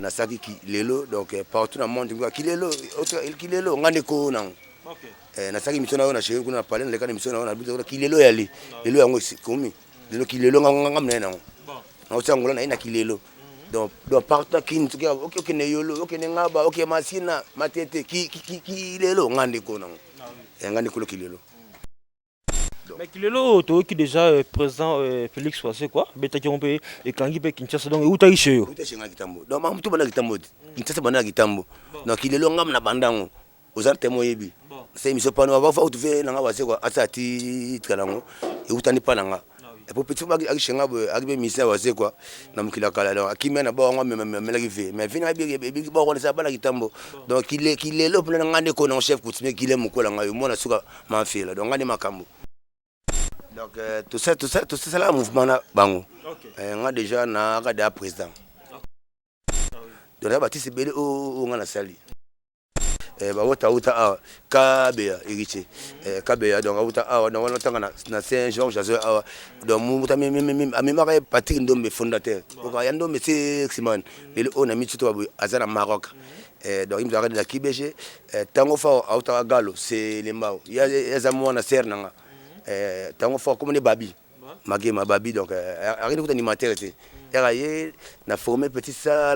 nasaki kilelo donc partout dans le monde kilelo ngane ko na nasaki mission na na chéri kuna parler na lekana mission na na kilelo yali lelo yango komi lelo kilelo ngam na na na usangola na ina kilelo donc partout kin tukia ok ne yolo ok ne ngaba ok masina matete kilelo ngane ko na ngane ko kilelo. Mais Kilelo, tu es déjà président Félix Soissé quoi? Beta qui on peut et quand il peut Kinshasa donc où t'as ici? Où t'as chez Ngakitambo? Donc maman tout bana Kitambo. Kinshasa bana Kitambo. Donc Kilelo ngam na bandango. Ozar temo yebi. C'est mission pas nous avoir faut trouver na ngaba c'est quoi? Asati tkalango. Et où t'ani pas nanga. Et pour petit bag akishenga bo akibe mission wa c'est quoi? Na mukila kala donc akime na ba ngwa me la gife. Mais vina bi ba ko na bana Kitambo. Donc Kilelo pour na ngane ko na chef coutumier Kilé mukola ngayo mona suka mafela. Donc ngane makambo. Donc tout ça là mouvement là bango. On a déjà na kada président. Donc là Baptiste Belé o ngana sali. Ba wota Kabea iriche. Kabea donc wota donc on tanga na Saint-Georges awa donc muta amemaka Patrick Ndombe fondateur. Donc ya Ndombe c'est Simon. Il on a mis tout azana Maroc. Donc il me arrête de la KBG tango fa auta Galo c'est les Mao. Il y a zamu na ser nanga. Tango fort comme les babi magema babi donc arrête de animateur était na formé petit ça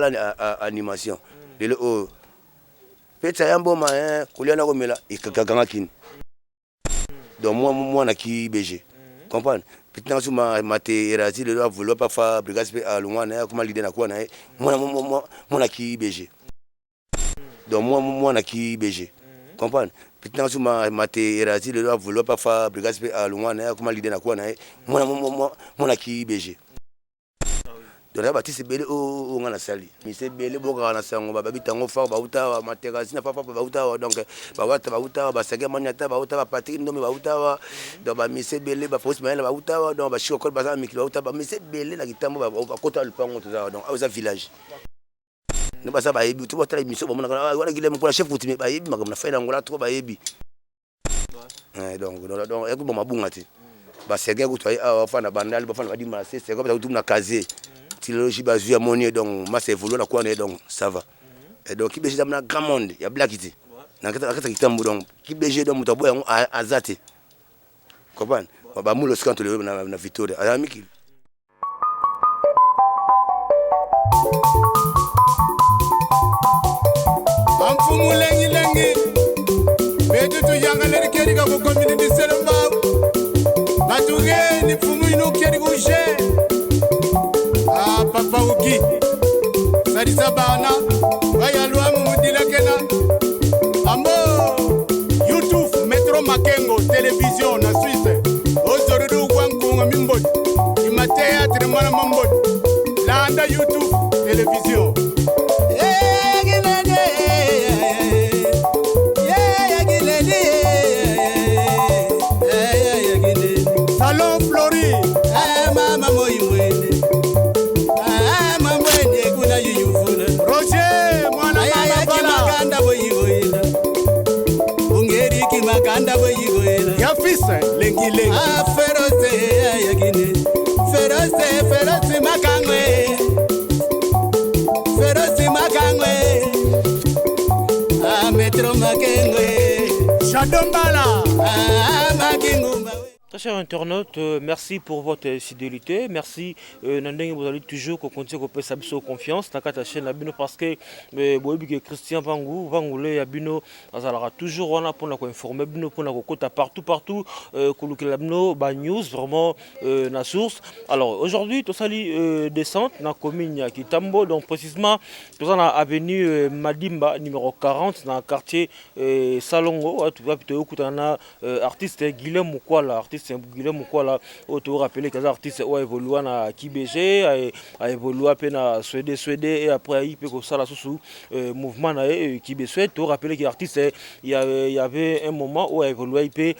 animation le o petit yambo ma kulia na komela ikakanga kin donc moi na ki BG comprendre petit na suma matérasi le doit vouloir pas faire brigade à loin na comme l'idée na quoi na moi na ki BG donc moi na ki BG comprendre petit na suma matérasi le doit vouloir pas faire brigade à loin na comme l'idée na quoi na moi na ki BG donc là Baptiste Belé o ngana sali mise Belé boka na sango ba bitango fa ba uta matérasi na papa ba uta donc ba uta ba sege manyata ba uta ba Patrick Ndombe ba uta donc ba mise Belé ba Fausse Maël ba uta donc ba Chikokol ba mikilo ba uta ba mise Belé na Kitambo ba kota le pango tout ça donc au village ne pas ça ba yebi tout ba émission ba mona wala Guilhem ko chef coutumier ba yebi magam na fa na ngola trop ba yebi donc e ko ba mabunga te ba sege ko to ay fa na bandal ba fa na di ma c'est comme ça tout na casé trilogie bazu ya moni donc ma c'est évolué na quoi donc ça va et donc ki BG na grand monde ya blackité na kata Kitambo donc ki BG donc mutobo yango azate comprendre ba mulo skanto le na Victoria amiki amfumu lengi betu tu yanga le keri ka ko community selamba batuge ni fumu ino keri ko je papa uki sadisa bana baya luamu mudila kena ambo YouTube Metro Makengo télévision na Suisse ozorudu kwankunga mimbo imatea tremana mambo landa YouTube télévision Salon Flori mama moyimwene Roger mwana mama bala Maganda boyigoela ya fisa lengi feroce yagine feroce makangwe Metro Makengwe Shadombala Makingumba. Très chers internautes, merci pour votre fidélité. Merci, Nandeng, vous allez toujours continuer à faire sa confiance dans la chaîne Abino parce que Christian Vangoulé Abino, azalera toujours on a pour nous informer, pour nous côté partout, Kouloukelabno, news vraiment la source. Alors aujourd'hui, tout ça descente dans la commune Kitambo, donc précisément tout ça dans l'avenue Madimba numéro 40 dans le quartier Salongo. Tu vois plutôt écouter un artiste Guilhem Mukwala, artiste Guilhem Mukwala, où tu rappelles que les artistes ont évolué à KBG, a évolué à peine à Suède et après il peut que ça la sous mouvement à KBG. Tu rappelles que les artistes il y avait un moment où a évolué et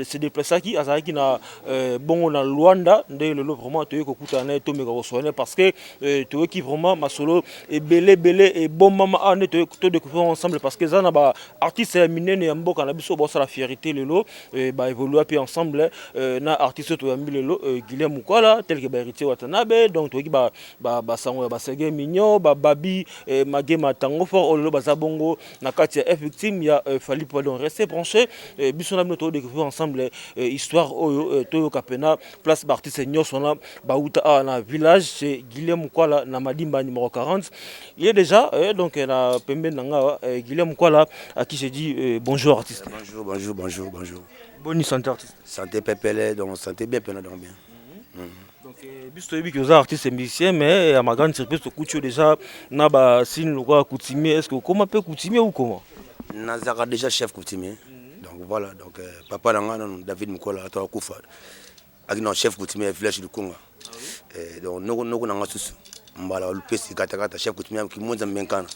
se déplacer qui a qui na bon dans Luanda, dès le vraiment tu écoutes un tout mais parce que tu qui vraiment ma solo et belé et bon maman on est tout découvrir ensemble parce que ça na ba artiste miné ne mboka na biso bossa la fierté le lot bah évoluer puis ensemble na artiste to yambilelo Guillaume Mukwala tel que héritier Watanabe donc to ki ba sango ba Sege Mignon ba Babi Magema Tango fort ololo bazabongo na kati ya victime ya Fally Poupa donc rester branché biso na bino to découvrir ensemble histoire oyo to kapena place artiste nyonso na bauta na village chez Guillaume Mukwala na Madimba numéro 40 il est déjà donc na pembe nanga Guillaume Mukwala à qui j'ai dit bonjour artiste. Bonjour. Bonne santé artiste. Santé pépélé, donc santé bien, donc bien. Donc, puisque tu es artiste et musicien, mais à ma grande surprise, tu as déjà un coutumier. Est-ce que comment peut coutumier ou comment? Nazara déjà chef coutumier. Donc voilà, donc papa David Mukwala, à toi Koufa. Avec notre chef coutumier village du Congo. Donc nous avons tous. Mbala le pesi kata chef coutumier qui monte en Benkana.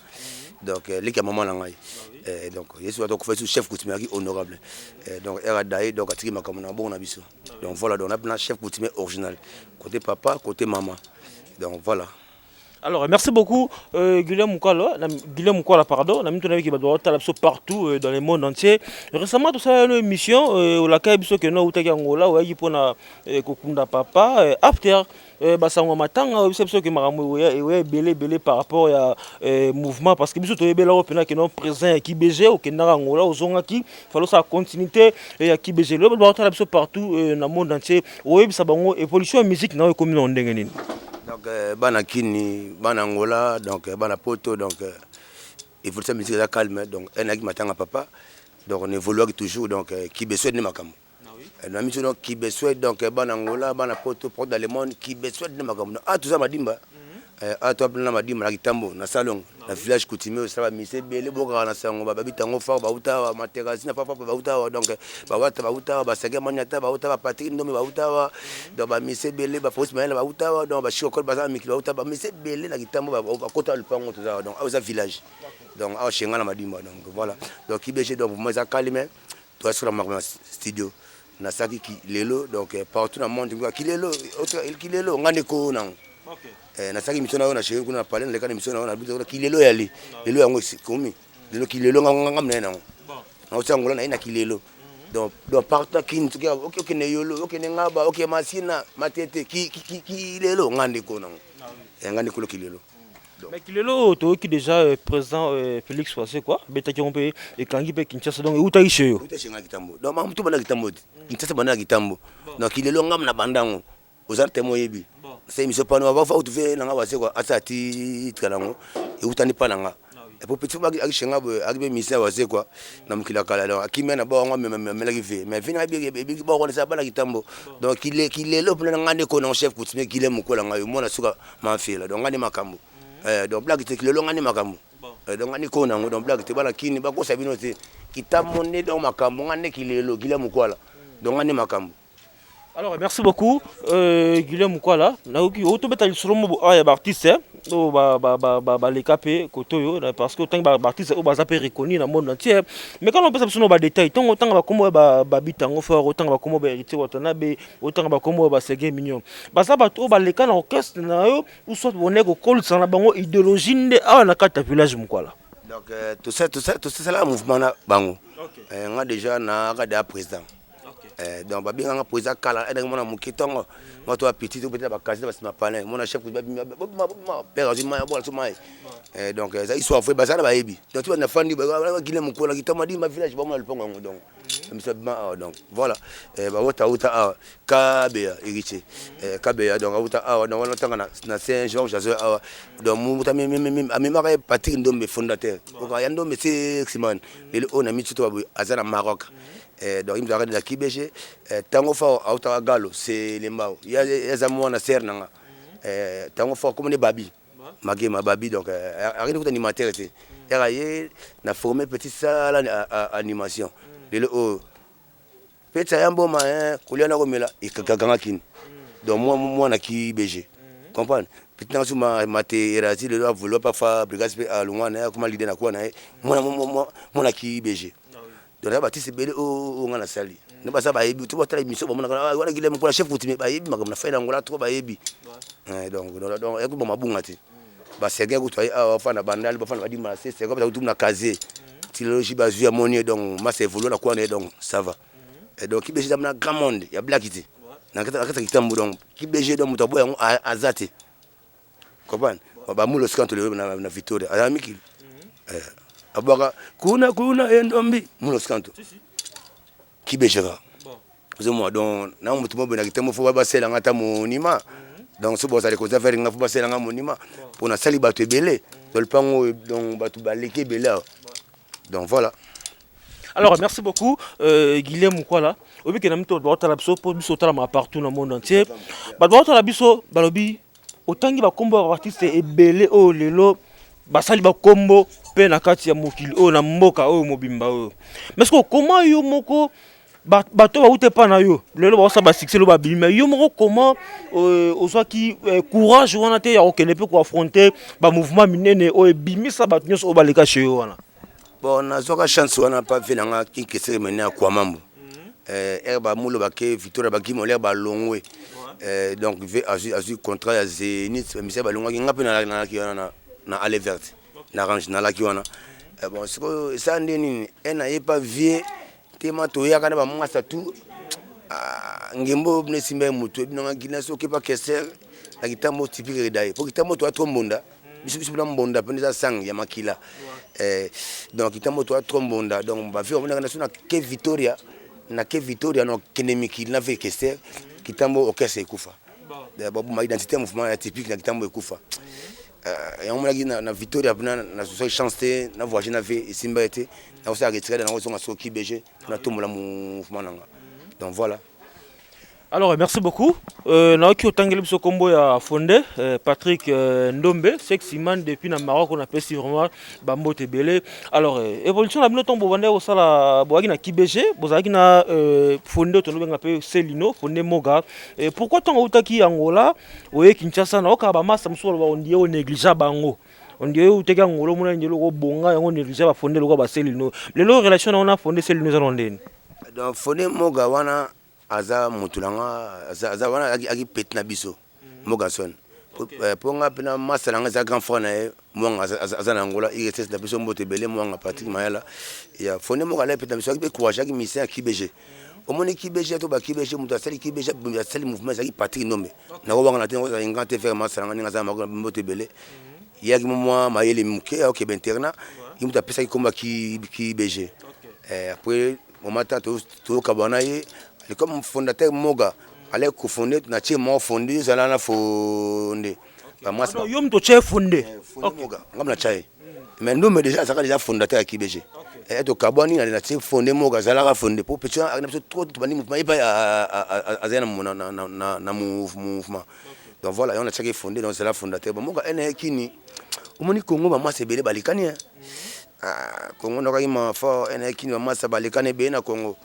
Donc les qui maman langai. Donc je suis donc fait chef coutumier qui honorable. Donc era daï donc atiki makamona bon abiso. Donc voilà, donc on a un chef coutumier original côté papa, côté maman. Donc voilà. Alors merci beaucoup Guillaume Mukwala pardon, na mitona qui doit être partout dans le monde entier. Récemment tout ça une émission la kaibiso que no utaki Angola ou yi pona kokunda papa after basango matanga biso que maramu e belé par rapport à mouvement parce que biso to yebela opena que non présent qui BG au Kenya Angola ozonga ki falo sa continuité ya ki BG le doit être partout dans le monde entier. Oui bisa bango évolution musique na ko mina ndenge nini. Donc bana kini bana Angola donc bana poto donc il faut ça musique la calme donc un aki matanga papa donc on évolue toujours donc qui besoin de makambo na miso donc qui besoin donc bana Angola bana poto pour dans le monde qui besoin de makambo tout ça madimba toi na madimba na kitambo na salon na village coutumier ça va mise belé boka na sango babi tango fort bauta materasi na papa bauta donc bauta ba Sege Manyata bauta ba Patrick Ndomi bauta donc ba mise belé ba Fausse Maël bauta donc ba Chikokol baza miki bauta ba mise belé na kitambo ba kota le pango tout ça donc au village donc au chenga na madimba donc voilà donc IBG donc moi ça calme toi sur la studio na saki ki lelo donc partout dans le monde ki lelo ngane ko na na saki misona ona chéri kuna parler na lekana misona ona bizo kilelo yali lelo yango komi lelo kilelo ngam na nango na osangola na ina kilelo donc partout kin tuka ok ne yolo ok ne ngaba ok masina matete ki lelo ngande ko nango ngande ko kilelo. Mais kilelo to ki déjà président Félix Fassé quoi beta ki on peut et kangi pe Kinshasa donc uta ishe nga kitambo donc ma mtu bana kitambo Kinshasa bana kitambo donc kilelo ngam na bandango ozarte moyebi c'est mission pas nous va faire tu fais nanga wase quoi asati tkalango et utani pa nanga et pour petit bagi akishenga bo akibe mission wase quoi na mukila kala donc akimena na ba ngwa mela kive mais vina bi ba ko sa bana kitambo donc kilelo pour nanga ko na chef coutumier kile mukola ngayo mona suka mafela donc ngani makambo donc blague te kilelo ngani makambo donc ngani ko nango donc blague te bana kini ba ko sabino te kitambo ne donc makambo ngani kilelo kile mukola donc ngani makambo. Alors merci beaucoup Guillaume Mukwala na oki auto beta lisromo ya artiste o ba les capé kotoyo parce que tant ba artiste o ba za pe reconnu dans le monde entier mais quand on pense sur nos détails tant ba comme ba bitango fort autant ba comme ba héritier Watanabe autant ba comme ba Sege Mignon ba ça ba to ba les kana orchestre na yo ou soit on ko kol sana bango idéologie nde na kata village Mukwala donc tout ça c'est là mouvement na bango nga déjà na ka président. Donc babi nga président kala eda mona mukitongo moto wa petit peut-être ba kasi ba sima palais mona chef ma père azima ya bola suma donc ça ils sont fait bazana ba yebi donc tu na fandi ba Guillaume Mukwala kitama di ma village ba mo le pongo donc donc voilà ba wota kabea héritier kabea donc wota donc on tanga na Saint-Georges donc muta amemaka Patrick Ndombe fondateur ko ya Ndombe c'est Simon le on a mis tout azana Maroc. Donc il me regarde la KBG tango fa auta galo c'est les mbao il y a zamwa na ser nanga tango fa comme les babi magema babi donc arrête de animateur était eraye na formé petit salle animation le petit yambo ma kuliana komela ikakanga kin donc moi na KBG comprendre petit na suma maté erasi le doit vouloir pas faire brigade à loin na comme l'idée na quoi na moi na KBG. Donc là c'est belé o ngana sali ne ba sa ba yebi to ba tala mission ba mona wana Guillaume Mukwala chef coutumier ba yebi makamna fa na ngola to ba yebi donc e ko ba mabunga ti ba Sege ko to fa na bandali ba fa na badima c'est ko ba tu na kaze ti logi ba zui amoni donc ma c'est volo na quoi donc ça va donc qui BG dans grand monde il y a black ici na kata kitambo donc qui BG donc muto boya azate comprendre ba mulo skanto le na Victoria ala mikili abaka kuna endombi mulo skanto qui BG ga moi donc na muto mo bena kitambo fo ba sela ngata monima donc ce boss aller cause faire nga fo ba sela nga monima pour na sali bato ebele dans le pango donc bato ba leke belé donc voilà. Alors merci beaucoup Guillaume Mukwala. Obi ke na mito ba otala biso po biso otala ma partout dans le monde entier. Ba otala biso balobi otangi ba kombo ba artiste ebele o lelo basali ba kombo pe na kati ya mokili o na mboka o mobimba o. Mais est-ce que comment yo moko bato ba ute pa na yo lelo ba osa ba succès lo ba bima yo moko comment ozwa ki courage wana te ya okene pe ko affronter ba mouvement minene o ebimisa bato nyonso o baleka chez yo wana. Bon, on a une chance, on n'a pas fait la qui s'est mené à Kouamambo. Herba Moulo Baké, Victoria Baki, mon herba Longwe. Donc, il a eu contrat à Zénith, mais c'est Balonga qui n'a pas na allée verte, na range, na la qui on a. Bon, ça n'a pas vu, tellement toya quand même moi ça tout. Ngimbo ne simbe mutu, n'a Guinness qui pas question, la guitare typique d'ailleurs. Pour guitare toi trop bonda. Biso na mbonda penza sang ya makila donc kitamo to trombonda donc ba fi on na ke Victoria na ke Victoria no kenemiki na ve kester kitamo okese ekufa ba ma identité mouvement atypique na kitamo ekufa ya on na Victoria na so chance na voyager na ve simba été na so retiré na so so ki BG na tomola mouvement nanga donc voilà. Alors merci beaucoup. Naoki otangeli biso kombo ya fondé Patrick Ndombe, sexy man depuis na Maroc on appelle si vraiment bambo tebele. Alors évolution la bino tombo bande au sala boaki na KBG, bozaki na fondé to no benga pe Selino, fondé Moga. Pourquoi tant otaki Angola, oye Kinshasa na okaba masa msolo ba ondie o négligeable bango. On dit uteka ngolo mona ndelo ko bonga yango négligeable ba fondé loko ba Selino. Lelo relation on a fondé Selino za London. Donc fondé Moga wana aza mutulanga aza wana agi pet na biso Mogason pour nga pena masalanga za grand frère na mwanga aza na Angola il reste na biso mbote belé mwanga Patrick Mayala ya fone Moga la pet na biso agi courage agi mission ki BG omoni ki BG to ba ki BG mutu asali ki BG asali mouvement agi Patrick Ndombe na ko wanga na tengo za ingante faire masalanga ninga za mbote belé yagi moi mayele muke ok benterna imutu apesa ki komba ki BG après au matin to kabana ye comme fondateur Moga allait cofonder na tie mo fondé zala na fondé ba moi non yom to che fondé Moga ngam na chai mais nous mais déjà ça déjà fondateur à KBG et to kabani na tie fondé Moga zala ka fondé pour petit na trop to bani mouvement pas à na mouvement donc voilà on a checké fondé donc c'est la fondateur Moga ene kini omoni Congo ba moi c'est belé balikani Congo na ka ima fort ene kini ba moi ça balikani be na Congo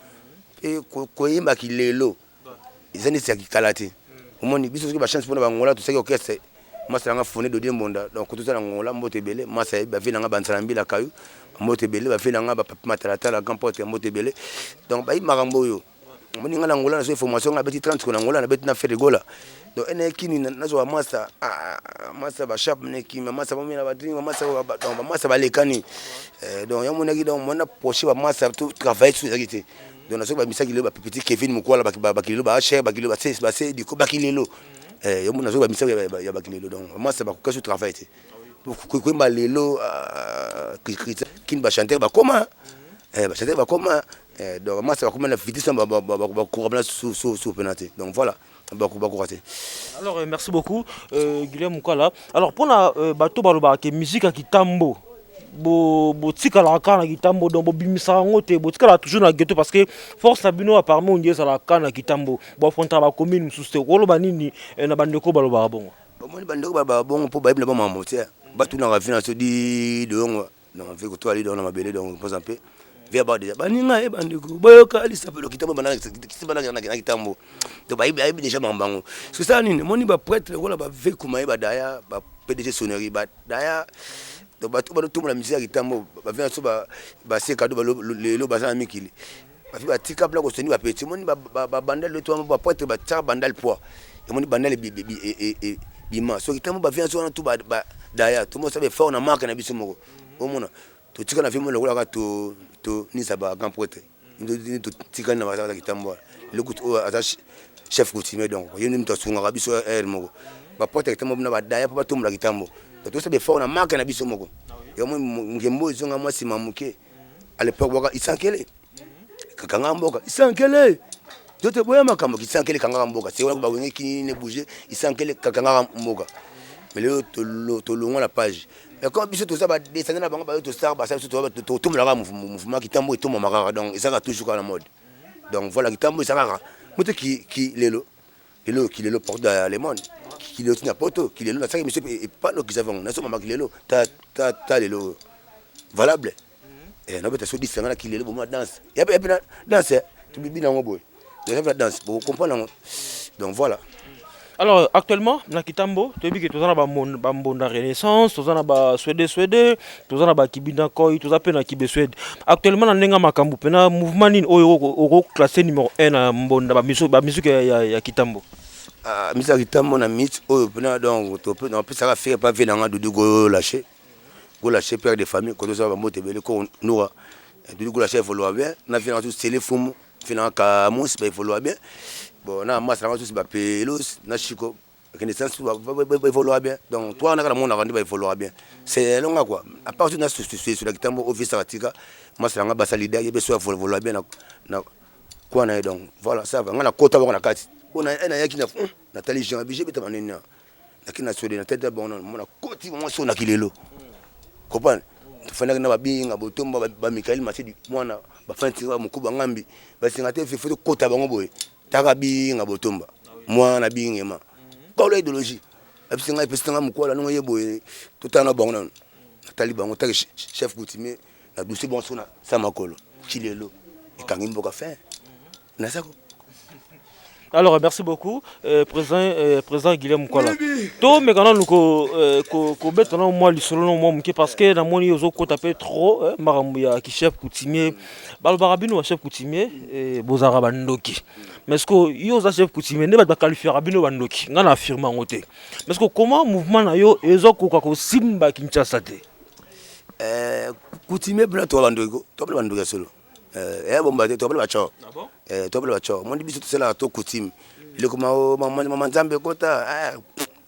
et koyemba kilelo izani sia kikalati omoni biso soki ba chance pona bangola to seki okese masa nga fone do diembonda donc to sala ngola mbote bele masa ba vina nga bantsala mbila kayu mbote bele ba vina nga ba matalata la grand porte mbote bele donc ba makambo yo omoni nga na ngola na so information nga beti 30 ko na ngola na beti na fere gola donc ene kini nazo masa masa ba sharp ne ki masa ba mina ba drink masa donc masa ba lekani donc yamona ki donc mona poche ba masa to travailler sur ça. Donc naso ba misaki le ba petit Kevin Mukwala ba kilelo ba cher ba kilelo ba c'est du ko ba kilelo yo mona so ba misaki ya ba kilelo donc moi ça ba ko kaso travail té ko ba lelo kin ba chanter ba comment ba chanter ba comment donc moi ça va comment la vitesse ba ko ba sous penalty donc voilà ba ko raté. Alors merci beaucoup Guillaume Mukwala. Alors pour la bato baloba ke musique a kitambo bo tika la kana kitambo donc bo bimisa ngote bo tika la toujours na ghetto parce que force abino apparemment on dit ça la kana kitambo bo fonta ba commune sous ko lo banini na bandeko baloba bongo omoni bandeko baloba bongo po ba ibla ba mamotia batu na rafina so di dongo donc fait que toi ali dans ma belé donc par exemple via ba déjà baninga e bandeko boyoka ali sapelo kitambo banana na kitambo to ba ibla déjà mambango c'est ça nini moni ba prêtre ko la ba ve kuma ba daya ba PDG sonnerie ba daya donc ba tout la musique kitambo ba vient so ba c'est cadeau ba le ba za mikili ba fi ba tika pla ko soni ba petit moni ba bandal le to ba prêtre ba tar bandal poids et moni bandal bima so kitambo ba vient so na tout ba daya tout mo sabe fort na marque na biso moko o mona to tika na fi mo le ko la to ni ça ba grand prêtre tikana bazaka kitambo le kutu ata chef coutumier donc yeni mto sunga biso moko ba porte kitambo na badaya pa tumla kitambo to ça be fort na marque na biso moko yo ngembo zonga mwasi mamuke à l'époque waka isankele kakanga mboka isankele jote boya makambo isankele kanga mboka c'est wala ba wengi ki ne bouger isankele kakanga mboka mais le to longo la page mais quand biso to ça ba descendre na bango ba to star ba ça to tumla mouvement kitambo et to mamaka donc ça va toujours à la mode donc voilà kitambo ça va moto qui lelo porte dans le monde qui le tient poto qui lelo na ça monsieur et pas no qui savons na so mamaka lelo ta lelo valable et na beta so disanga qui lelo bon danse et puis danse tu bibi na ngoboy de danse pour comprendre donc voilà. Alors actuellement na Kitambo tu dis que tu as ba mbonda renaissance tu as ba suéde tu as ba kibinda koi tu as pe na kibe suède actuellement na ndenga makambu pena mouvement nini oyo classé numéro 1 na mbonda ba musique ya Kitambo musique Kitambo na mit oyo pena donc to peut on peut ça faire pas venanga de go lâcher père de famille quand ça va monter bele ko noura de go lâcher vouloir bien na venanga tout téléphone venanga ka mons ba vouloir bien. Bon, na masse na tous ba pelos na chiko connaissance va évoluer bien donc toi on a la monde va évoluer bien c'est longa quoi à part tu na sur la Kitambo office atika masse na ba solidaire yebe so évoluer bien na quoi na donc voilà ça va na kota ba na kati on a yaki na tali Jean Bigé beta manena na kina so de na tête bon na koti mo so na kilelo comprendre fana na ba binga botomba ba Michael Masidi mwana ba fanti ba mukuba ngambi ba singate fe kota bango boy Tarabi nga botomba moi na bingema kwa la idéologie abisinga ipesanga mukola no yebo totana bango na taliban ngota chef coutumier na dossier bon sona samakolo kilelo ekangi mboka fin na sako. Alors merci beaucoup président Guillaume Kola to me kana ko betana moi lisolo no mo mke parce que na moni ozo ko taper trop marambu ya ki chef coutumier balbarabino chef coutumier bozara bandoki mais est-ce que yo za chef coutumier ne ba qualifier rabino bandoki ngana affirmer ngote mais est-ce que comment mouvement na yo ezo ko simba Kinshasa te coutumier bla to bandoki solo bomba to bla bacho to bla bacho mon biso to sala to coutume le kuma maman nzambe kota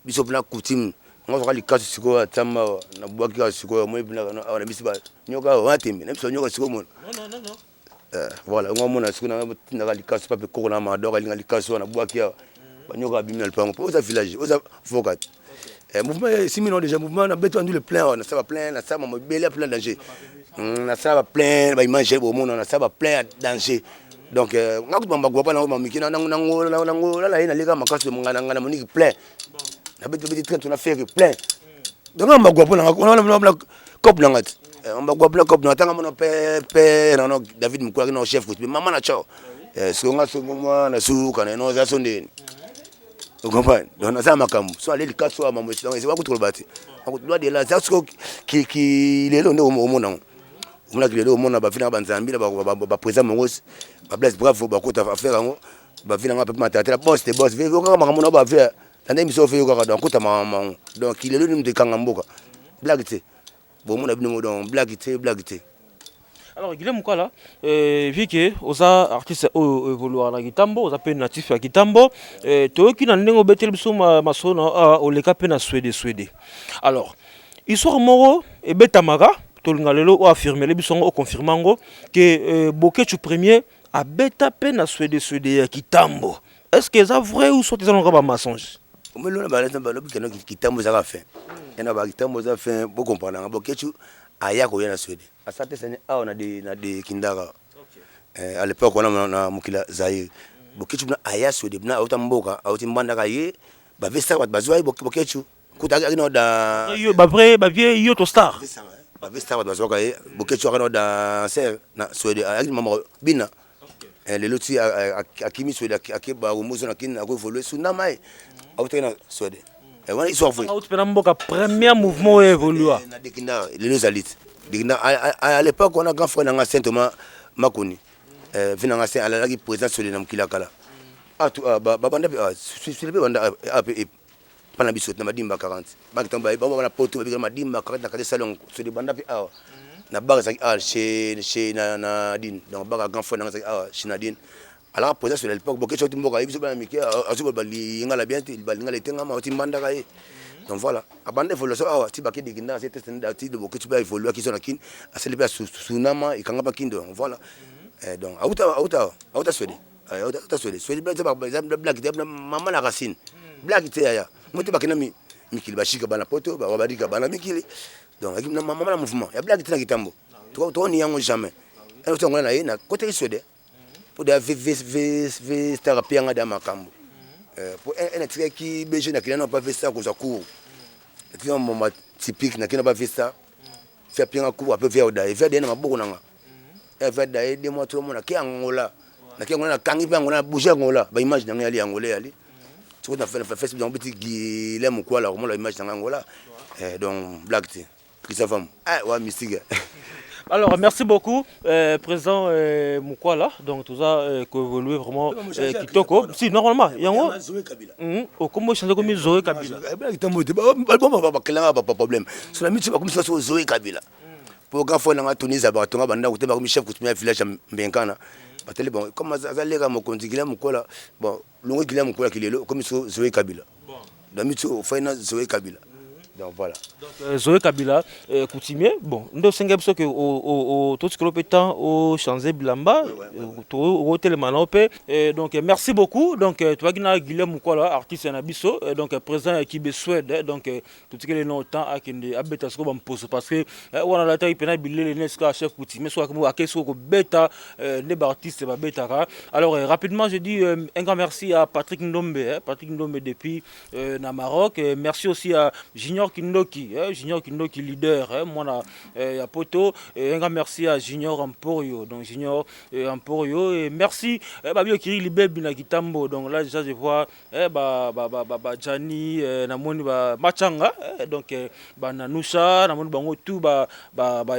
biso bla coutume ngo ka likaso siko tamba na bwaki ka siko mo bla na biso ba nyoka watembe na biso nyoka siko mon non voilà ngo mona siko na ka likaso pa pe ko na ma do ka likaso na bwaki ba nyoka bimna le pango pour ça village oza vocat mouvement simino déjà mouvement na beto andu le plein na ça va plein na ça mo bela plein danger na ça va plein ba image au monde na ça va plein danger donc ngaku bamba gwa pa na mamiki na ngola la ina leka makaso ngana ngana moniki plein na beto train on a fait plein donc on va gwa pa na cop na ngati on va gwa pa cop na tanga mono pe na David Mukula na chef mais maman na chao songa songa na suka na no za sonde. Vous comprenez? Donc, ça m'a comme soit les cas soit maman, c'est pas contre le bâti. On doit dire là, c'est ce qui est là au monde. On a qu'il est là au monde, bah finalement Banzambi, bah présent mon gosse, bah blesse bravo, bah côté affaire en haut, bah finalement peu matin, la boss, les boss, viens voir maman on va faire. T'as des missions fait au gars, donc côté maman, donc il est là nous de Kangamboka. Blague tu, bon mon abîme donc blague tu. Alors Guillaume Kola vu que oza artiste évoluer na Kitambo oza pe natif ya Kitambo to ki na ndengo betel biso masona o leka pe na Suède alors histoire moro e betamaka to lingalelo o affirmer le biso o confirmango que Bokechu premier a beta pe na Suède ya Kitambo est-ce que ça vrai ou soit ils ont pas mensonge mais là ba le Kitambo ça va faire et na ba Kitambo ça fait pour comprendre Bokechu aya ko yana Suède asante sana on a des kindara à l'époque on a na mukila Zaire Bokechu na aya Suède na utamboka au timbanda ka ye ba vesta wat bazwa Bokechu kutaka ino da yo ba vrai ba vie yo to star ba vesta wat bazwa ka ye Bokechu ino da ser na Suède avec maman bina les loti akimi Suède akeba umuzo na kin ako évoluer suna mai au tena Suède ils sont fous. Premier mouvement évolué. À l'époque, on a grand frère dans Saint Thomas Makoni. Venant à Saint, elle a la présence sur les noms qu'il a là. Ah, tu as babanda, c'est le banda Panabisot, na madimba 40. Bakitamba, baba na poto, baba madimba 40 na kade salon sur les banda ah. na baga ça chez Nadine donc baga grand frère na ça chez Nadine alors posé sur l'époque beaucoup de choses mboka biso ba miki azuko bali ngala bien il bali ngala tenga ma oti mbanda kai donc voilà abande évolution ti baki dikinda c'était ti de beaucoup tu ba évoluer qui sont na kin a célébrer sunama et kanga ba kindo voilà donc auta swede auta swede blague par exemple blague de maman la racine blague te ya moto bakina mikili bashika bana poto ba badika bana mikili donc maman la mouvement ya blague te na kitambo to ni yango jamais et auto ngona na côté swede pour des v thérapie en makambo pour un truc qui besoin na n'a pas fait ça cause cours et un moment typique na n'a pas fait ça faire bien cours après faire da faire des na maboko nanga et faire da des mois tout le monde qui angola na qui ngona kangi ba ngona bouger angola ba image na ngali angolais ali tu vois fait Facebook donc petit Guilhem quoi là comment la image na angola donc blague qui ça femme ah ouais mystique. Alors, merci beaucoup, président Mukwala. Donc, tout ça, évolué vraiment. Kitoko. Si, normalement, il y a un Zoé Kabila. Comment changer comme Zoé Kabila? Pas problème. Sur la mythe, comme ça, Zoé Kabila. Pour grand fois, on a tourné ça, on a banda, on a chef coutumier village Mbenkana. Bon, comme ça, les gars, mon compte Guilhem Mukwala. Bon, l'on Guilhem Mukwala qui est là, comme Zoé Kabila. La mythe, au final, Zoé Kabila. Donc voilà. Donc Zoé Kabila coutumier bon ndo senga biso que au tout ce que l'opétant au Chanzé Bilamba au télémano pe donc merci beaucoup donc toi qui na Guilhem Mukwala artiste na biso donc président qui be Suède donc tout ce que les non temps à kende abeta sko bamposo parce que on a la taille pena bilé les ska chef coutumier soit comme akeso ko beta les artistes ba beta alors rapidement je dis un grand merci à Patrick Ndombe depuis na Maroc merci aussi à Junior Kindoki leader moi ya poto un grand merci à Junior Emporio donc Junior Emporio et merci babio kiri libebi na kitambo donc là déjà je vois Jani na moni ba Machanga donc ba Nanusha na moni bango tout ba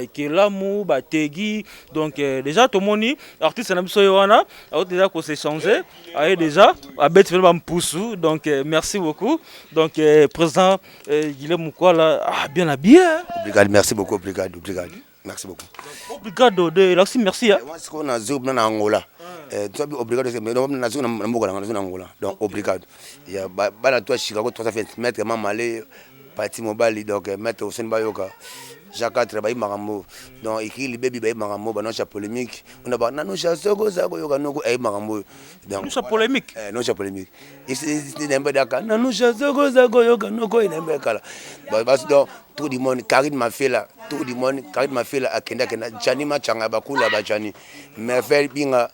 Ekelamu ba Tegi donc déjà to moni artiste na biso wana a déjà ko s'échanger a déjà a bet vraiment poussou donc merci beaucoup donc président Guilhem Mukwala bien habillé. Obrigado, merci beaucoup, obrigado. Merci beaucoup. Obrigado de là aussi merci. Moi ce qu'on a zoom na Angola. Tu as obrigado mais non na zone na Mboka na zone Angola. Donc obrigado. Il y a bala toi Chicago 320 mètres mamalé parti mobile donc mettre au Senbayoka. Jacques travaille marambo donc écrit les bébés baï marambo ba non cha polémique on a ba nanu cha sogo zago yoga noko ay marambo donc non cha polémique non cha polémique ici nembe daka nanu cha sogo zago yoga noko nembe kala parce donc tout le monde Karim m'a fait là tout le monde Karim m'a fait là akenda Jani Machanga bakula ba Jani mais faire binga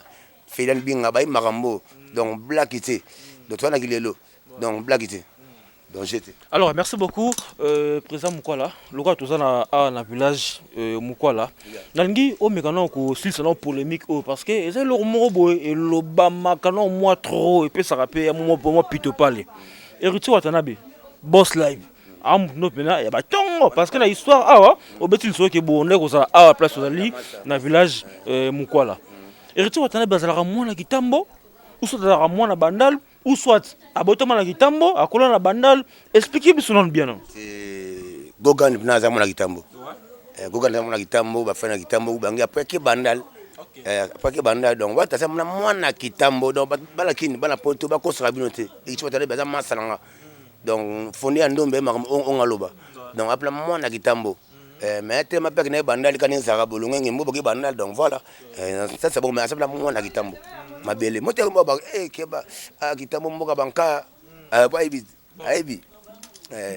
Feden binga baï marambo donc blackité donc toi na kilelo donc blackité. Alors merci beaucoup président Mukwala loka tozana na village Mukwala nangi o mekano ko silsana polémique parce que c'est le mobo et le bamakano moi trop et puis ça rappelle moi pour moi pito parler héritier watanabe boss live am no pena ya ba tongo parce que la histoire awa o betil so ke bonne ko ça awa place ozali na village Mukwala héritier watanabe bazala moi na kitambo ou so bazala moi na bandal ou soit abotoma na kitambo akola na bandal expliquez biso non bien non Gogan na za mona kitambo Gogan na mona kitambo ba fa na kitambo bangi après ke bandal donc wata sa mona kitambo donc bala kini bala poto ba ko sera binote et tu vas aller baza masalanga donc fondé en Ndombe on aloba donc après mona kitambo mais te ma pek na bandal kanin sara bolonga ngimbo boki bandal donc voilà ça c'est bon mais ça mona kitambo mabele moteur mboba keba kitambo mboka banka aibi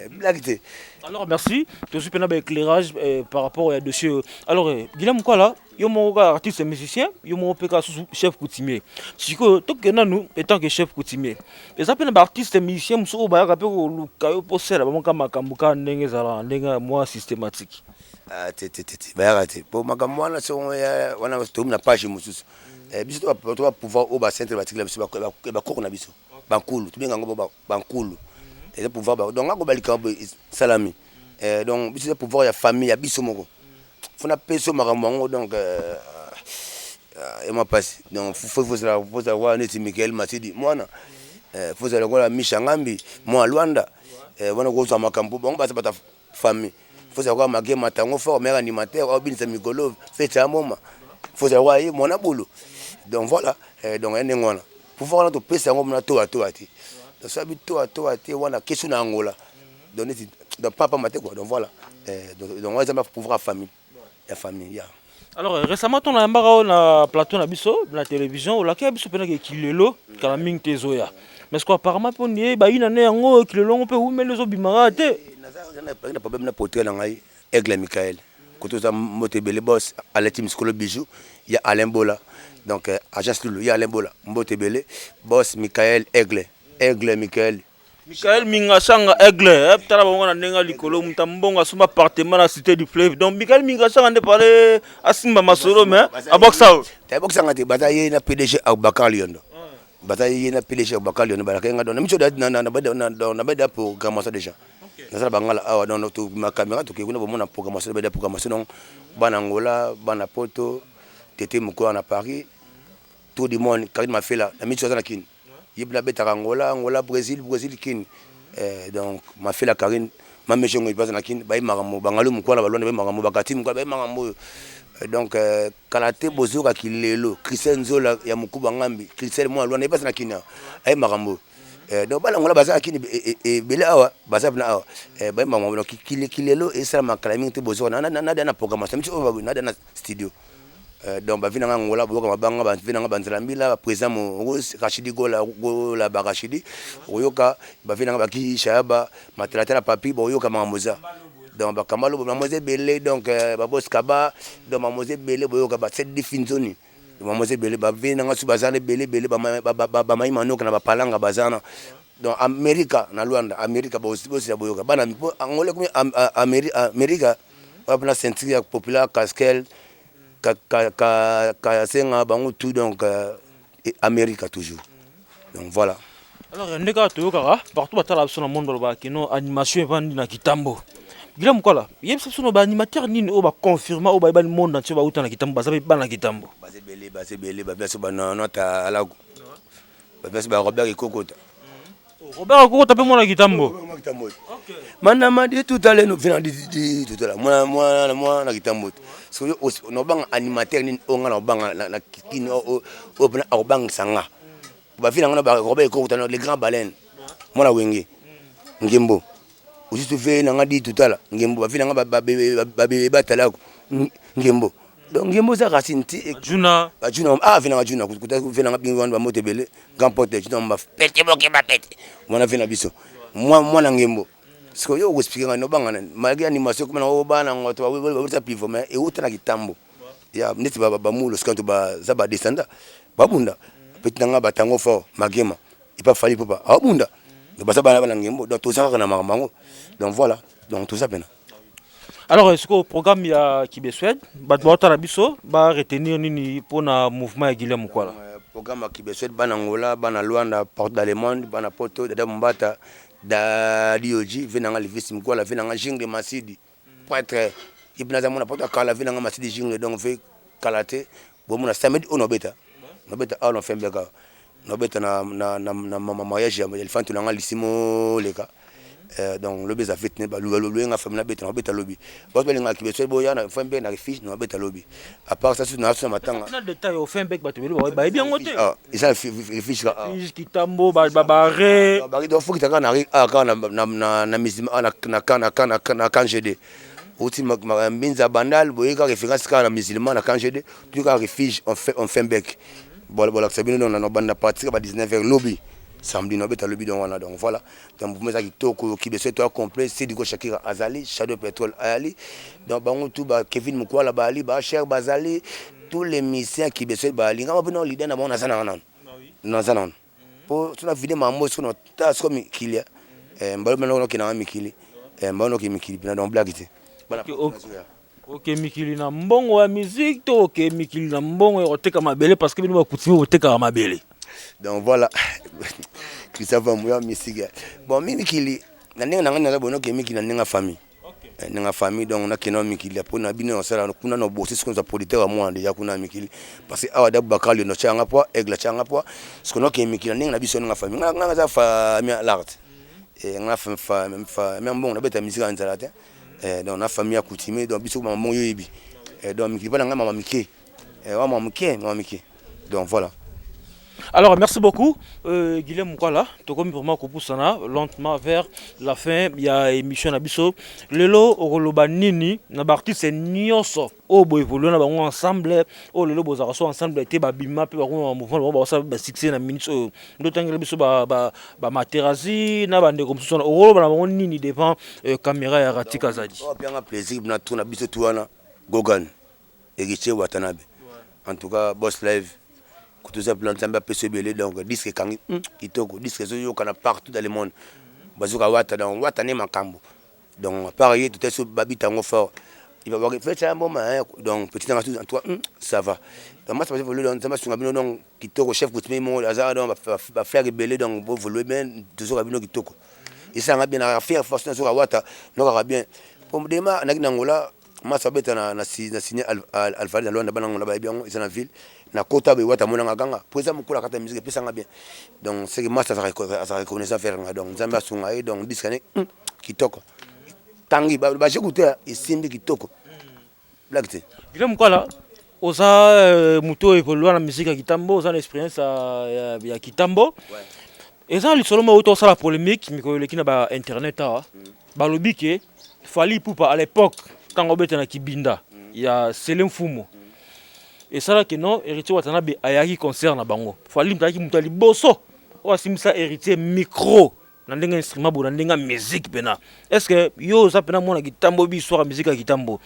blague. Alors merci je suis un éclairage par rapport à dossier alors Guilhem Mukwala yo mo artiste musicien yo mo peka chef coutumier siko to que nous étant que chef coutumier et ça pena artiste musicien muso ba ka pe ko lukayo posera ba monka makambuka ndenge zala ndenge moi systématique ba rate pour makambo wana so wana to na page mususu biso to va pouvoir au bas centre batikela biso ba kokona biso bankulu to benga ngo bankulu et le pouvoir donc ngako balika salami donc biso pouvoir ya famille ya biso moko fona peso makambo donc et moi passe donc faut voir neti Michael Matidi mwana faut aller voir Misha Ngambi moi Luanda wana ko za makambo bon basa bata famille faut savoir marquer matango fort meilleur animateur au bin samikolo fait ça moment faut savoir mon abolo donc voilà donc un ngona pour voir là to pesa ngom na to ati donc ça bito ati wana question na Angola donc papa maté quoi donc voilà donc on va pouvoir la famille. Alors récemment on a un plateau na biso na télévision la kia biso pena ke kilelo kala ming tezoya mais quoi apparemment pour nier ba ina ne yango kilelo on peut ou mais les obimara te na problème na poter na ngai Aigle Michael koto za motebele boss à la team Skolo Bijou il y a Alain Bola donc agence Lulu il y a Alain Bola motebele boss Michael Aigle Michael Mingashanga Aigle tala bango na nenga likolo mutambonga suma appartement na cité du fleuve donc Michael Mingashanga ne parler asimba masoro mais aboksa ta boksa ngati bataye na PDG Abubakar Liondo bataye na PDG Abubakar Liondo balakenga don micho na beda programmation déjà na bangala awa don to ma caméra to kekuna bomona programmation beda programmation non bana Angola bana Poto tété moko na Paris tout du monde Karim m'a fait là na micho na kin yibla beta Angola Brésil kin donc m'a fait la Karine ma mejo ngi basa na kin bay marambo bangalo moko na balwana bay marambo bakati moko bay marambo donc kalate bozoka kilelo Christian Zola ya mukuba ngambi Christian mo alwana basa na kin ay marambo donc bala ngola basa kini bele awa basa na awa bay marambo donc kilelo et ça ma calaming te bozoka na programmation na studio donc ba vina ngola boka mabanga ba vina banzela mbila président mo Rachidi Gola ba Rachidi oyoka ba vina ba ki shaba matlatela papi boyoka mamoza donc ba kamalo mamoze belé donc ba boss kaba donc mamoze belé boyoka ba cette définition mamoze belé ba vina nga subazane belé ba mai manoka na ba palanga bazana donc America na Luanda America boss ya boyoka bana ngole comme America ba na ceinture populaire casquel senga bango tout donc Amérique toujours donc voilà alors ndeka to kaka partout batala sur le monde ba kino animation vandi na kitambo gila mukola yeb so ba animateur nini o ba confirmer o ba ban monde entier ba utana kitambo bazabe bana kitambo base belé ba biso ba nota alago ba biso ba Robert Ikokota Robert Ikokota pe mona kitambo mana madi tout à l'heure nous venons de tout à l'heure moi na kitambo so no bang animateur ni onga no bang na kini o bang sanga ba vina ngana ba Robert Ikokota les grands baleines mona wenge ngimbo aussi fait na ngadi tout à l'heure ngimbo ba vina ngaba ba batala ngimbo donc ngimbo za racinti juna vina juna kuta vina ngabi wan ba motebele grand porte juna mba pete boke ba pete mona vina biso moi na ngimbo parce que yo expliquer no bangana malgré animation comme na obana ngoto ba pivo mais et utana kitambo ya neti ba mulo skanto ba za ba descenda babunda petit nga batango fort magema il pas fallu papa abunda ba za ba na ngimbo donc tout ça na mamango donc voilà donc tout ça pena. Alors est-ce que au programme il y a Kibe Suède ba bota biso ba retenir nini pour na mouvement ya Guillaume Mukwala programme ya Kibe Suède bana Angola bana Luanda porte dans le monde bana Poto da Mbata da Lioji venanga Levis Mukwala venanga Jingle Masidi prêtre ibna za mona poto kala venanga Masidi Jingle donc fait kalate bo mona samedi onobeta on fait mbeka nobeta na mariage ya elephant nanga lisimo leka donc le beza fait ne ba lu nga famille na beta na beta lobby bo belinga Kibe Suède bo ya na fambe na fiche na beta lobby à part ça sur na matanga na détail au fin bec bato ba bien ngote isa fiche kitambo ba bare ba do faut kitaka na na misima na kanjede outi ma mbinza bandal boyeka référence ka na musulman na kanjede tout ka refuge on fait bec bola sabino na banda partir ba 19h lobby samedi no beta lobby donc wana donc voilà donc vous meza kitoko Kibe Suède toi complet c'est du go Shakira Azali Shadow Petrol Ali donc bango tout ba Kevin Mukwala ba Ali ba Cher Bazali tous les musiciens Kibe Suède ba Ali ngama bino leader na bona sana nan pour tuna vidéo mambo sur notre tasse comme kilia mbalo no kina mikili mbalo ki mikili pina donc blague te bana OK mikili na mbongo ya musique to OK mikili na mbongo ya oteka mabele parce que bino ba kutimi oteka mabele. Donc voilà, Christophe Mouya musique. Bon, mikili na nenga na ngana bono ke mikili na nenga famille. OK. Nenga famille donc on a kena mikili pour na bino sala kuna no bosser ce qu'on a politeur moi déjà kuna mikili parce que awa Abubakar le no changa po Aigle changa po ce qu'on a ke mikili na nenga na biso nenga famille. Ngana za famille l'art. Et ngana fa même bon na beta musique en zalate. donc na famille accoutumée donc biso maman yoyebi donc miki bana nga maman miki maman miki donc voilà. Alors, merci beaucoup, Guillaume Moukwala. Tu comme vraiment Kopusana, lentement vers la fin, il y a émission Nabiso. Lelo, Oroloba Nini, Nabarti, c'est Nyoso. Oh, boy, vous l'avez ensemble. Oh, Lelo, vous avez ensemble, été Babima, puis un mouvement, ça va succès dans minutes. D'autres que Nabiso, Materazi, Nabande, comme ça. Oroloba Nini dépend caméra et Ratika Zadi. Oh, bien un plaisir, na tout Nabiso Touana, Gogan, Eriché Watanabe. En tout cas, Boss Live. Tout ça, Blanzamba PCBL, donc disque Kangi, Kitoko, disque Zoyo, qu'on a partout dans le monde. Bazooka Wata, donc Watane Makambo. Donc, pareil, tout est sur Babi Tango fort. Il va voir, fait un moment, donc petit dans toi, ça va. Donc, moi, ça va voler dans un peu, donc Kitoko, chef coutumier, mon hasard, donc va faire rebelle, donc vous voulez bien, toujours Rabino Kitoko. Et ça, on a bien à faire, forcément, sur Wata, non, on a bien. Pour me démarrer, on a Nangola, moi, ça va être un signé Alpha, dans l'Ouanda, on a bien, ils sont en ville. Na kota be wata mona nganga poza mukula kata musique pesa nga bien donc c'est que master ça reconnaître faire nga donc nzamba sunga et donc disque kitoko tangi ba j'écouter isimbi kitoko blague Guillaume Moukwala oza muto evoluer na musique ya kitambo oza na expérience ya kitambo et ça lisolo ma auto ça la polémique mikolo kina ba internet ba lobi ke Fally Ipupa à l'époque quand on était na Kibinda il y a Selem Fumo. Et ça là que non héritier Watanabe ayaki concert na bango Fally mtaki mutali boso o asimisa héritier micro na ndenga instrument bo na ndenga musique pena est-ce que yo za pena mona kitambo bi histoire musique ya kitambo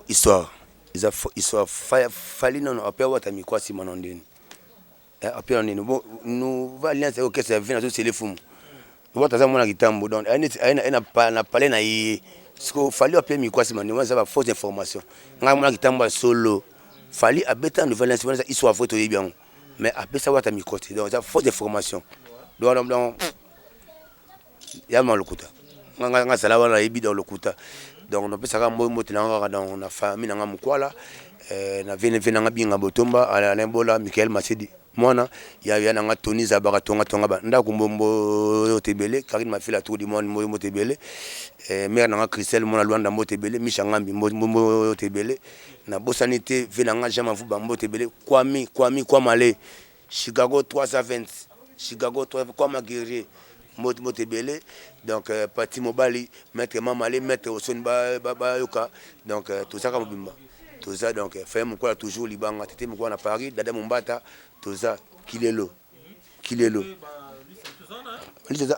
histoire ils faux histoire Fally non après Wata micro si manondeni après on nous nous va alliance OK c'est vient sur les fous Wata za mona kitambo donc na parler na yi ce que Fally après micro si manondeni ça va fausse information nga mona kitambo solo Fally a bêta nouvelle instrument ils sont photo bien mais après ça Wata micro donc ça fausse information donc ya malukuta nga sala wana yebi dans lokuta donc on peut ça mo motelanga dans na famille nga Moukwala na vene nga binga botomba ala Mbola Michael Masedi mwana ya nga Tony Zabara tonga ba ndako mbombo tebele Karine Mafila tout du monde mo tebele mère nga Christelle mona Luanda mo tebele Mishangambi mo tebele na bosanité vene nga Jean Mavu ba mo tebele Kwami Kwamale Chicago 320 Chicago 3 Kwama guerrier Motebele donc Pati Mobali maître Mamale maître Osonba Yoka donc tout ça comme bimba tout ça donc fait mon quoi toujours Libanga tete mon quoi à Paris Dada Mombata tout ça Kilelo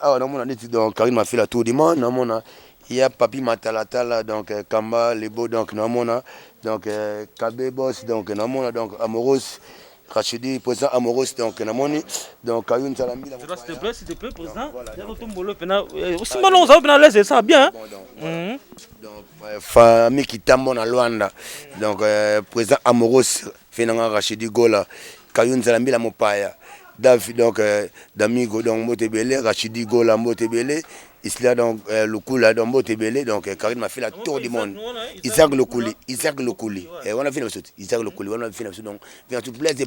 ah non mon donc Karine m'a fait la tour du monde non mon il y a Papi Matalatala donc Kamba Lebo donc non mon donc Kabe Boss donc non mon donc Amoros Rachidi, président Amoros, donc Namoni, donc Kayoun Salami. S'il te plaît, président. Aussi, maintenant, ça va laisser ça bien. Donc, famille qui tambour à Luanda, donc président Amoros, Fénanga Rachidi Gola, Kayoun Salami la Mopaya, David, donc Damigo, donc Motebele, Rachidi Gola, Motebele. Isla donc le coula dans Motebele donc Karine m'a fait la tour du monde. Isaac le couli et on a fait Isaac le couli on a fait donc bien tout Blaise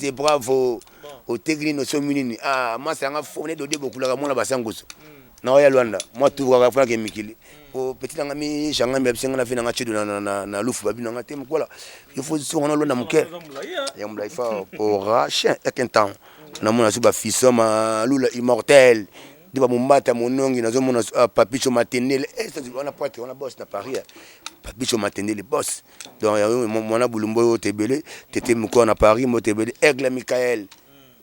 et bravo au Tegri no somuni ah moi ça nga fourné de beaucoup la mona basangoso na ya Luanda moi tout va faire que Mikili au petit ngami changa mbebsenga na fait nga chido na lufu babi nga tem quoi là il faut sur on a Luanda muke ya mlai fa pour rachin et un temps na mona suba fisoma lula immortel Diba Mumbata monongi nazo mona Papicho Matenele on a pote on a boss na Paris Papicho Matenele boss donc mona Bulumbo Tebele tete mko na Paris Motebele Aigle Michael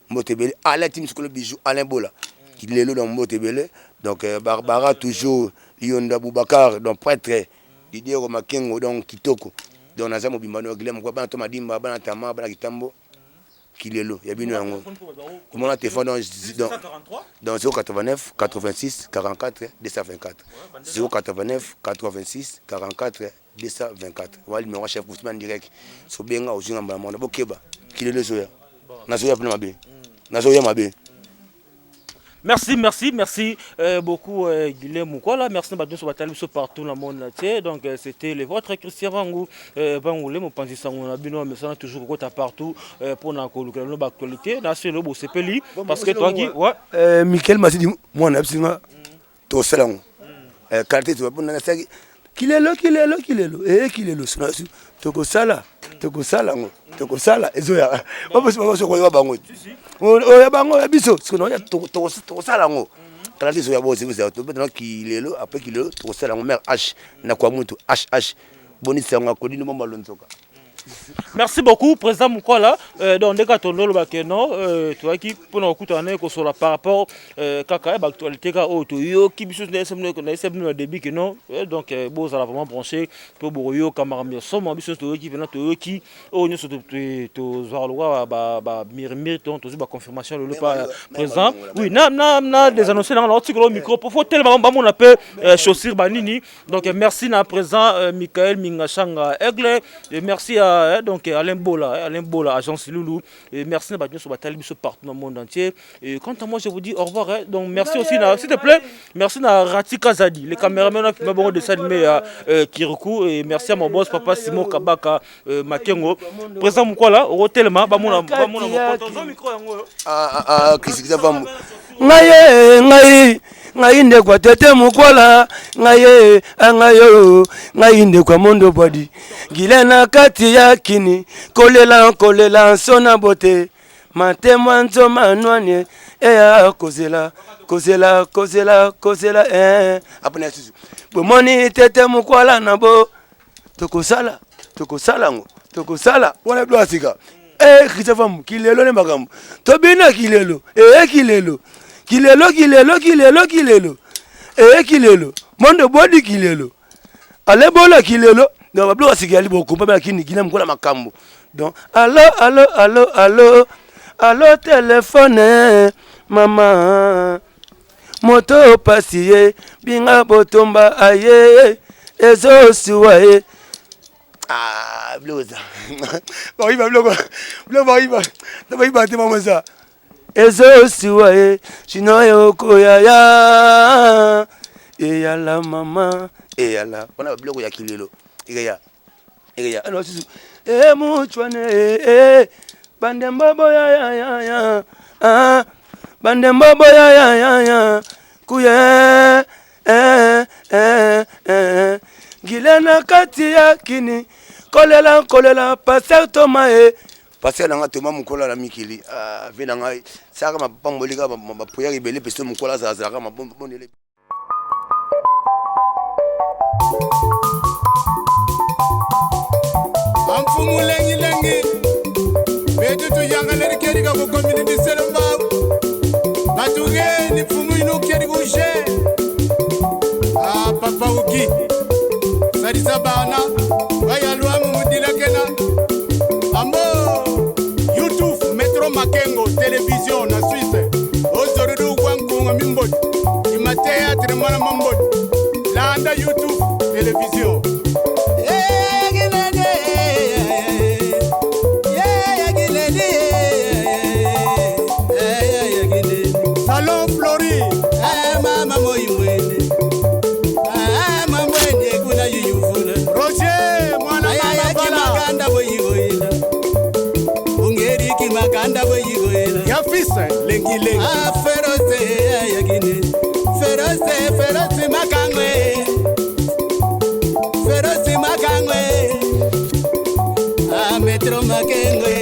Motebele Alain Tim Skolo Bijou Alain Bola qui lelo dans Motebele donc Barbara toujours Yonda Boubacar donc prêtre Didier Makengo donc Kitoko donc naza mobimano Guillaume kwa bana to madimba bana tama bana kitambo Kilelo, il y a bien un mot. Mon téléphone dans 089 86 44 224. 089 86 44 224. Voilà le numéro chef Ousmane direct. So bien au jour en bas, mon abokeba. Kilelo soya. Nasoya pour mabe. Nasoya mabe. Merci beaucoup Guillaume Moukwala. Merci de nous avoir partout dans le monde. Donc c'était le vôtre Christian Vangou. Vangoulé, mon pensée on a bien mais ça toujours côté partout pour na l'actualité. Là c'est le beau c'est peli parce que toi qui ouais Michael m'a dit moi on a absolument tout ça là. Qualité tu vas pour na kilelo kilelo sunasu tokosala ngo tokosala ezoya babosi koyeba bango oya bango ya biso sikono tokosala ngo kala tiso ya bosi biso tobetana kilelo après kilelo tokosala ngo mer h na kwa mutu h bonisa ngo akodino mo malonzoka. Merci beaucoup, Président Mukola. Donc, dès que non, tu vois qui pour nous écouter sur par rapport à l'actualité, qui au début que non. Donc, bon, ça a vraiment branché pour Boroyo, Camarami, Somme, qui venait qui au niveau de Zarloa, la confirmation le pas présent. Oui, na des annoncés dans l'article micro pour faut tellement on appelle chaussure Banini. Donc, merci à présent Michael Mingachanga Aigle et merci à donc Alain Bola, agence Loulou. Et merci à Batali partout dans le monde entier. Et quant à moi, je vous dis au revoir. Donc merci aussi, s'il te plaît, merci à Ratika Zadi, les caméramans qui m'ont dessin de Kirikou. Et merci à mon boss, papa Simon Kabaka Makengo. Présent Moukola, au hôtel Ma, Bamona, micro. Qu'est-ce que ça va? Ngai ndekwa tete Mukola ngai ndekwa mondo body gilena kati ya kini kolela sona bote matemwa nzo manwane eya kozela apona susu bomoni tete Mukola nabo tokosala ngo tokosala wana blo asika Christophe kilelo ne makambo tobina kilelo kilelo mondo body kilelo alebola kilelo donc bablo asiki ali boko pa kini gina mkola makambo donc allo téléphone mama moto pasiye binga botomba aye ezo suwaye bloza ba te mama ça ezo suwaye chinoyo koyaya eyala mama eyala ona bloko ya kilelo igeya ano sisu muchwane bandembo boya bandembo boya kuye gilena kati ya kini kolela passer tomae passer nanga toma Mukola la mikili vena ngai saka mapambolika mapoya ibele peso Mukola za saka mabonele amfumu lengi betu tu yangaleri keri ka ko community selma batuge ni fumu ino keri ko je papa uki sadisa bana bayalwa mu mudila kena ambo YouTube Metro Makengo télévision na Suisse ozorudu kwankunga mimbodi imatea tremana mambodi landa YouTube télévision Salon Flori mama moimwene mamwene kuna yuyufuna Roger mwana mama bala boyigoyela ungeri kimakanda boyigoyela yafisa lengi feroze yagine feroze makangwe Metro Makengwe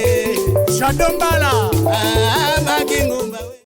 Shadombala